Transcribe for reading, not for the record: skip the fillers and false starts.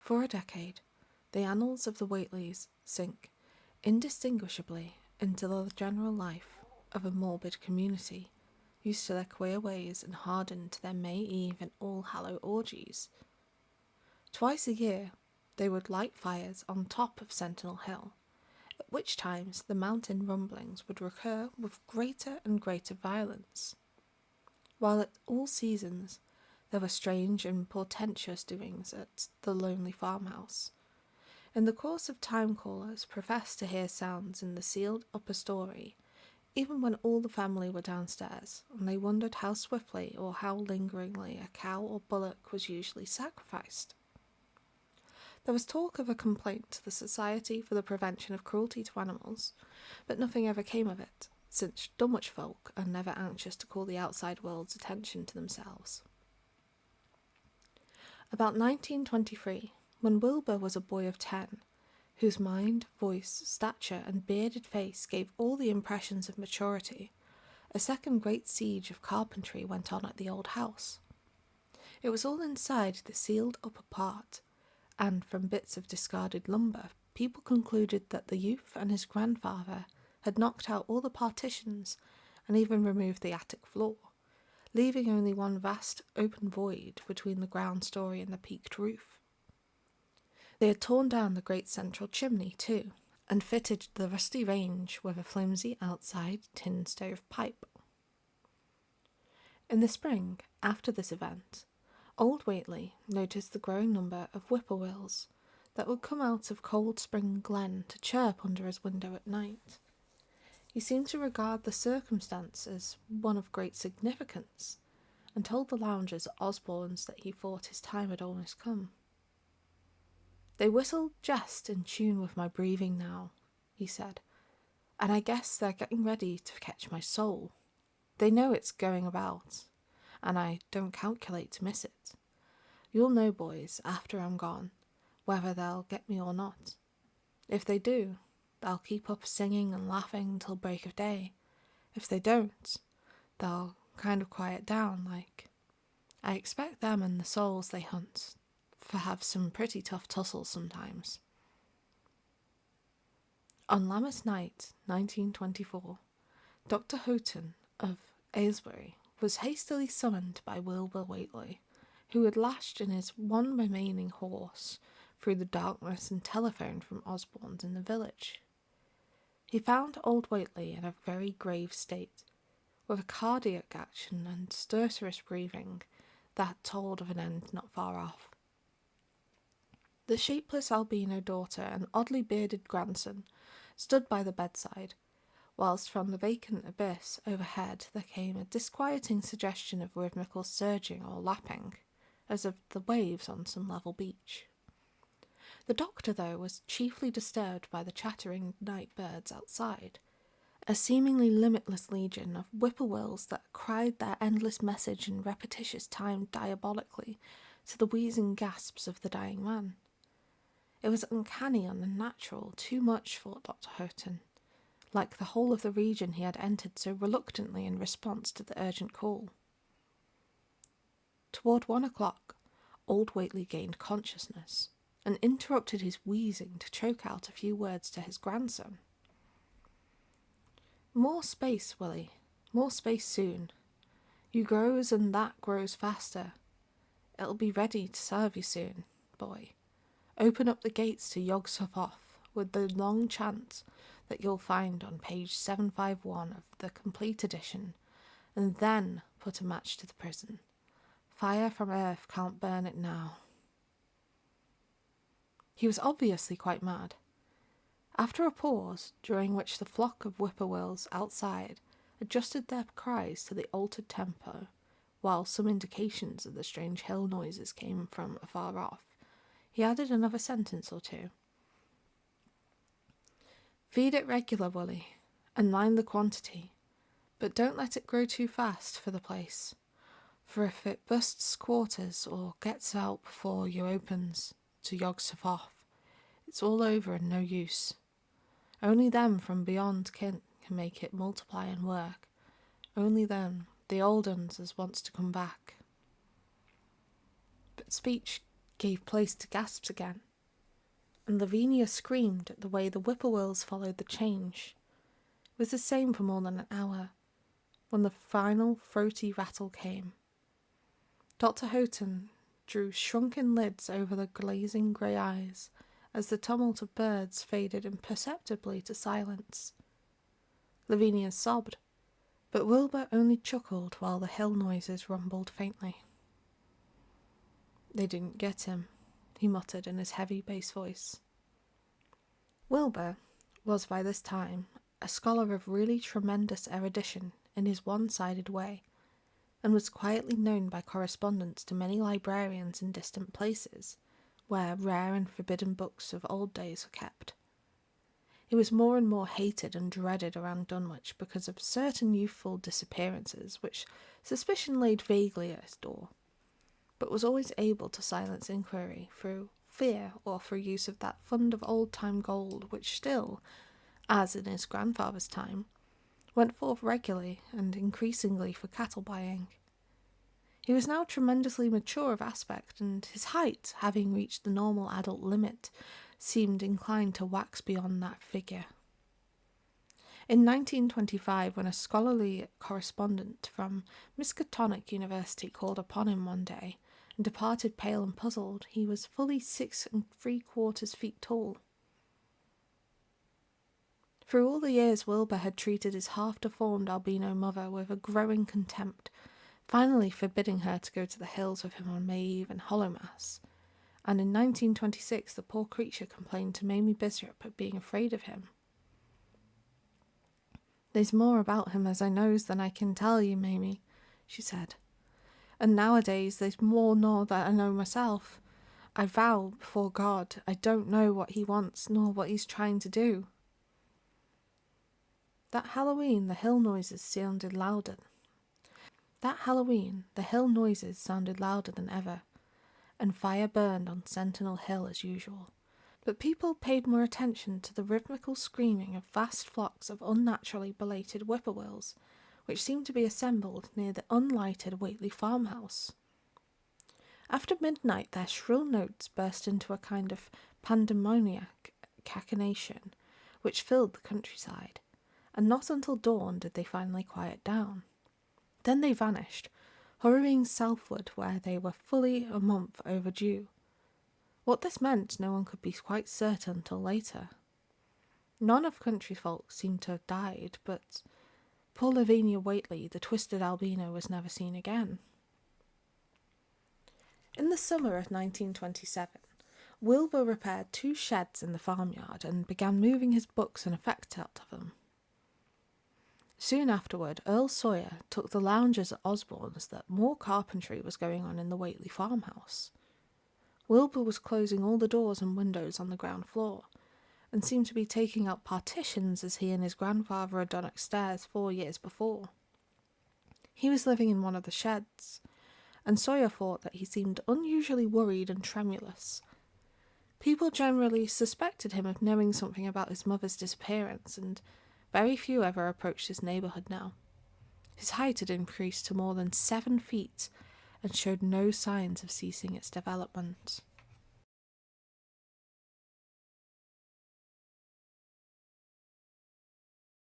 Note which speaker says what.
Speaker 1: For a decade, the annals of the Whateleys sink indistinguishably into the general life of a morbid community, used to their queer ways and hardened to their May Eve and All Hallow orgies. Twice a year, they would light fires on top of Sentinel Hill, at which times the mountain rumblings would recur with greater and greater violence. While at all seasons there were strange and portentous doings at the lonely farmhouse. In the course of time, callers professed to hear sounds in the sealed upper story, even when all the family were downstairs, and they wondered how swiftly or how lingeringly a cow or bullock was usually sacrificed. There was talk of a complaint to the Society for the Prevention of Cruelty to Animals, but nothing ever came of it, since Dunwich folk are never anxious to call the outside world's attention to themselves. About 1923, when Wilbur was a boy of 10, whose mind, voice, stature, and bearded face gave all the impressions of maturity, a second great siege of carpentry went on at the old house. It was all inside the sealed upper part, and from bits of discarded lumber, people concluded that the youth and his grandfather had knocked out all the partitions and even removed the attic floor, leaving only one vast open void between the ground story and the peaked roof. They had torn down the great central chimney too, and fitted the rusty range with a flimsy outside tin stove pipe. In the spring, after this event, old Whately noticed the growing number of whippoorwills that would come out of Cold Spring Glen to chirp under his window at night. He seemed to regard the circumstance as one of great significance, and told the loungers at Osborne's that he thought his time had almost come. "They whistle jest in tune with my breathing now," he said, "and I guess they're getting ready to catch my soul. They know it's going about, and I don't calculate to miss it. You'll know, boys, after I'm gone, whether they'll get me or not. If they do, they'll keep up singing and laughing till break of day. If they don't, they'll kind of quiet down, like. I expect them and the souls they hunt for have some pretty tough tussles sometimes." On Lammas night, 1924, Dr. Houghton of Aylesbury was hastily summoned by Wilbur Whately, who had lashed in his one remaining horse through the darkness and telephoned from Osborne's in the village. He found old Whately in a very grave state, with a cardiac action and stertorous breathing that told of an end not far off. The shapeless albino daughter and oddly bearded grandson stood by the bedside, whilst from the vacant abyss overhead there came a disquieting suggestion of rhythmical surging or lapping, as of the waves on some level beach. The doctor, though, was chiefly disturbed by the chattering night birds outside, a seemingly limitless legion of whippoorwills that cried their endless message in repetitious time diabolically to the wheezing gasps of the dying man. It was uncanny and unnatural, too much, thought Dr. Houghton, like the whole of the region he had entered so reluctantly in response to the urgent call. Toward 1 o'clock, old Whately gained consciousness, and interrupted his wheezing to choke out a few words to his grandson. "More space, Willie, more space soon. You grows and that grows faster. It'll be ready to serve you soon, boy. Open up the gates to Yogshuff Off with the long chant that you'll find on page 751 of the complete edition, and then put a match to the prison. Fire from earth can't burn it now." He was obviously quite mad. After a pause, during which the flock of whippoorwills outside adjusted their cries to the altered tempo, while some indications of the strange hill noises came from afar off, he added another sentence or two. "Feed it regular, Willie, and mind the quantity, but don't let it grow too fast for the place, for if it busts quarters or gets out before you opens to Yogshuff Off, it's all over and no use. Only them from beyond kin can make it multiply and work. Only them, the old uns as wants to come back." But speech gave place to gasps again, and Lavinia screamed at the way the whippoorwills followed the change. It was the same for more than an hour, when the final throaty rattle came. Dr. Houghton drew shrunken lids over the glazing grey eyes as the tumult of birds faded imperceptibly to silence. Lavinia sobbed, but Wilbur only chuckled while the hill noises rumbled faintly. "They didn't get him," he muttered in his heavy bass voice. Wilbur was by this time a scholar of really tremendous erudition in his one-sided way, and was quietly known by correspondence to many librarians in distant places, where rare and forbidden books of old days were kept. He was more and more hated and dreaded around Dunwich because of certain youthful disappearances which suspicion laid vaguely at his door, but was always able to silence inquiry through fear or through use of that fund of old-time gold which still, as in his grandfather's time, went forth regularly and increasingly for cattle buying. He was now tremendously mature of aspect, and his height, having reached the normal adult limit, seemed inclined to wax beyond that figure. In 1925, when a scholarly correspondent from Miskatonic University called upon him one day, and departed pale and puzzled, he was fully 6 3/4 feet tall. Through all the years Wilbur had treated his half-deformed albino mother with a growing contempt, finally forbidding her to go to the hills with him on May Eve and Hallowmas, and in 1926 the poor creature complained to Mamie Bishop of being afraid of him. "There's more about him as I knows than I can tell you, Mamie," she said, "and nowadays there's more nor that I know myself. I vow before God I don't know what he wants nor what he's trying to do." That Halloween the hill noises sounded louder than ever, and fire burned on Sentinel Hill as usual. But people paid more attention to the rhythmical screaming of vast flocks of unnaturally belated whippoorwills, which seemed to be assembled near the unlighted Whately farmhouse. After midnight their shrill notes burst into a kind of pandemoniac cachinnation, which filled the countryside, and not until dawn did they finally quiet down. Then they vanished, hurrying southward where they were fully a month overdue. What this meant no one could be quite certain until later. None of country folk seemed to have died, but poor Lavinia Whately, the twisted albino, was never seen again. In the summer of 1927, Wilbur repaired 2 sheds in the farmyard and began moving his books and effects out of them. Soon afterward, Earl Sawyer took the loungers at Osborne's that more carpentry was going on in the Whately farmhouse. Wilbur was closing all the doors and windows on the ground floor, and seemed to be taking out partitions as he and his grandfather had done upstairs 4 years before. He was living in one of the sheds, and Sawyer thought that he seemed unusually worried and tremulous. People generally suspected him of knowing something about his mother's disappearance, and very few ever approached his neighbourhood now. His height had increased to more than 7 feet, and showed no signs of ceasing its development.